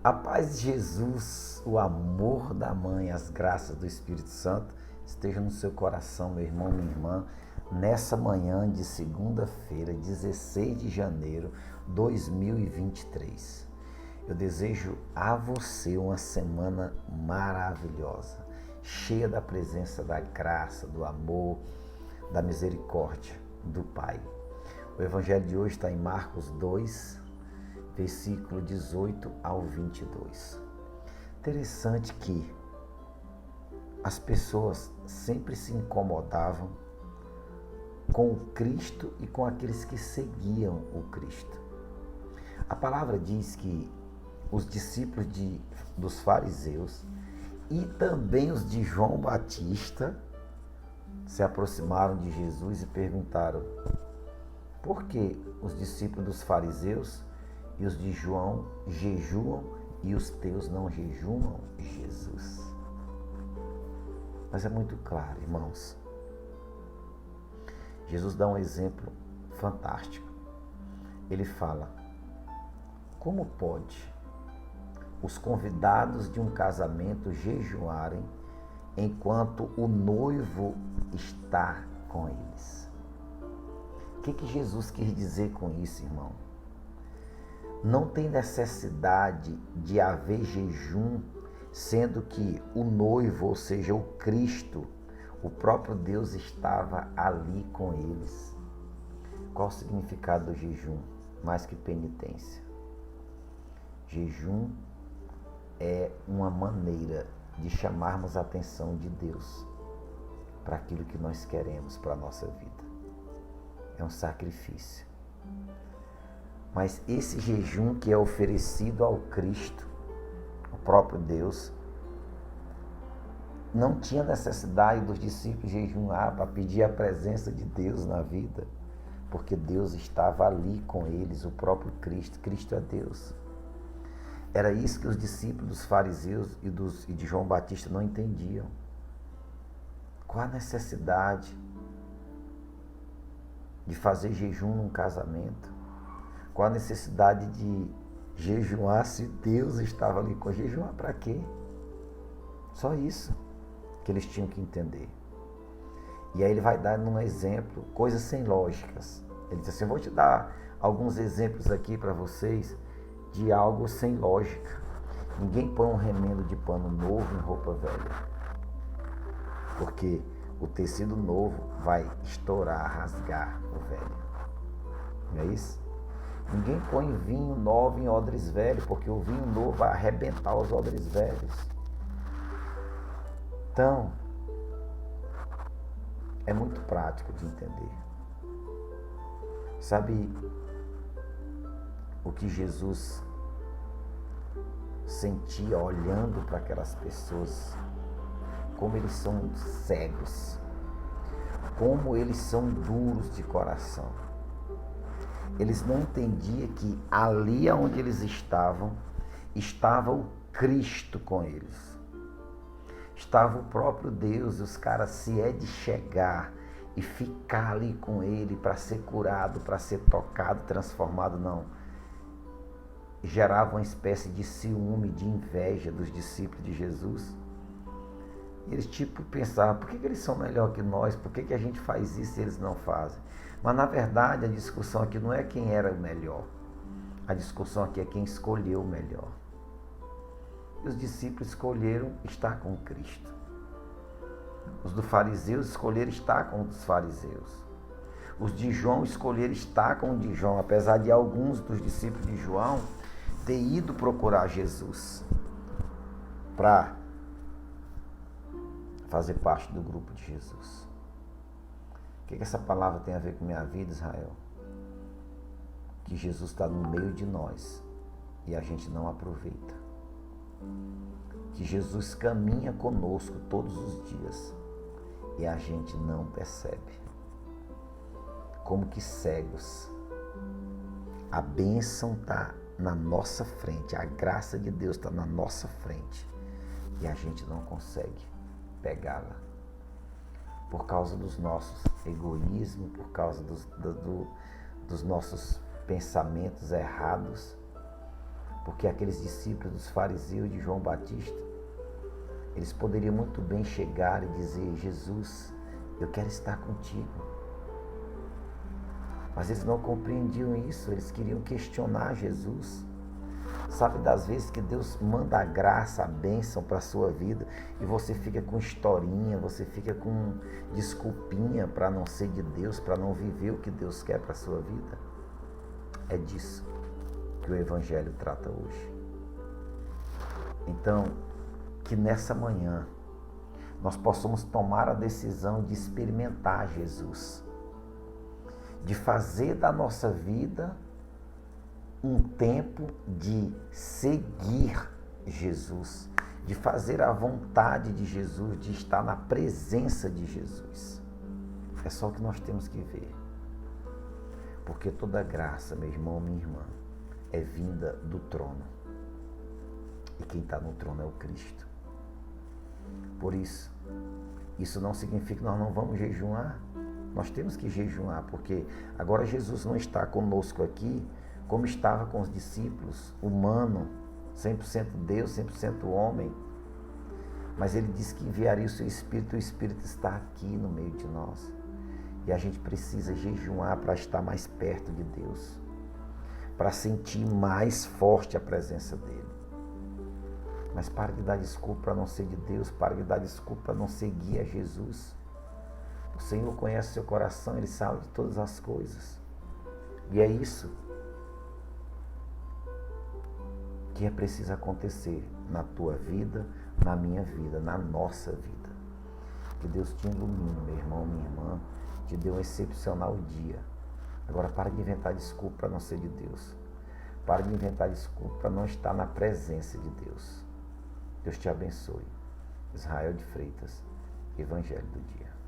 A paz de Jesus, o amor da Mãe, as graças do Espírito Santo estejam no seu coração, meu irmão, minha irmã, nessa manhã de segunda-feira, 16 de janeiro de 2023. Eu desejo a você uma semana maravilhosa, cheia da presença da graça, do amor, da misericórdia do Pai. O Evangelho de hoje está em Marcos 2, versículo 18 ao 22. Interessante que as pessoas sempre se incomodavam com o Cristo e com aqueles que seguiam o Cristo. A palavra diz que os discípulos dos fariseus e também os de João Batista se aproximaram de Jesus e perguntaram: por que os discípulos dos fariseus e os de João jejuam e os teus não jejuam, Jesus? Mas é muito claro, irmãos. Jesus dá um exemplo fantástico. Ele fala: como pode os convidados de um casamento jejuarem enquanto o noivo está com eles? O que Jesus quis dizer com isso, irmão? Não tem necessidade de haver jejum, sendo que o noivo, ou seja, o Cristo, o próprio Deus estava ali com eles. Qual o significado do jejum? Mais que penitência. Jejum é uma maneira de chamarmos a atenção de Deus para aquilo que nós queremos para a nossa vida. É um sacrifício. Mas esse jejum que é oferecido ao Cristo, o próprio Deus, não tinha necessidade dos discípulos jejuar para pedir a presença de Deus na vida, porque Deus estava ali com eles, o próprio Cristo. Cristo é Deus. Era isso que os discípulos dos fariseus e de João Batista não entendiam. Qual a necessidade de fazer jejum num casamento? Qual a necessidade de jejuar se Deus estava ali com jejuar? Para quê? Só isso que eles tinham que entender. E aí ele vai dar um exemplo, coisas sem lógicas. Ele diz assim: vou te dar alguns exemplos aqui para vocês de algo sem lógica. Ninguém põe um remendo de pano novo em roupa velha, porque o tecido novo vai estourar, rasgar o velho. Não é isso? Ninguém põe vinho novo em odres velhos, porque o vinho novo vai arrebentar os odres velhos. Então, é muito prático de entender. Sabe o que Jesus sentia olhando para aquelas pessoas? Como eles são cegos, como eles são duros de coração. Eles não entendiam que ali onde eles estavam, estava o Cristo com eles. Estava o próprio Deus, e os caras se é de chegar e ficar ali com ele para ser curado, para ser tocado, transformado, não. Gerava uma espécie de ciúme, de inveja dos discípulos de Jesus. E eles pensavam: por que eles são melhor que nós? Por que a gente faz isso e eles não fazem? Mas na verdade a discussão aqui não é quem era o melhor. A discussão aqui é quem escolheu o melhor. E os discípulos escolheram estar com Cristo. Os do fariseus escolheram estar com os fariseus. Os de João escolheram estar com o de João, apesar de alguns dos discípulos de João ter ido procurar Jesus para fazer parte do grupo de Jesus. O que essa palavra tem a ver com minha vida, Israel? Que Jesus está no meio de nós e a gente não aproveita. Que Jesus caminha conosco todos os dias e a gente não percebe. Como que cegos. A bênção está na nossa frente, a graça de Deus está na nossa frente e a gente não consegue pegá-la. Por causa dos nossos egoísmos, por causa dos nossos pensamentos errados, Porque aqueles discípulos dos fariseus de João Batista, eles poderiam muito bem chegar e dizer: Jesus, eu quero estar contigo. Mas eles não compreendiam isso, eles queriam questionar Jesus. Sabe das vezes que Deus manda a graça, a bênção para a sua vida e você fica com historinha, você fica com desculpinha para não ser de Deus, para não viver o que Deus quer para a sua vida? É disso que o Evangelho trata hoje. Então, que nessa manhã nós possamos tomar a decisão de experimentar Jesus, de fazer da nossa vida um tempo de seguir Jesus, de fazer a vontade de Jesus, de estar na presença de Jesus. É só o que nós temos que ver. Porque toda graça, meu irmão, minha irmã, é vinda do trono. E quem está no trono é o Cristo. Por isso não significa que nós não vamos jejuar. Nós temos que jejuar, porque agora Jesus não está conosco aqui como estava com os discípulos, humano, 100% Deus, 100% homem. Mas ele disse que enviaria o seu Espírito, o Espírito está aqui no meio de nós. E a gente precisa jejuar para estar mais perto de Deus, para sentir mais forte a presença dele. Mas para de dar desculpa para não ser de Deus, para de dar desculpa para não seguir a Jesus. O Senhor conhece o seu coração, Ele sabe de todas as coisas. E é isso que é preciso acontecer na tua vida, na minha vida, na nossa vida. Que Deus te ilumine, meu irmão, minha irmã, te dê um excepcional dia. Agora para de inventar desculpa para não ser de Deus. Para de inventar desculpa para não estar na presença de Deus. Deus te abençoe. Israel de Freitas, Evangelho do Dia.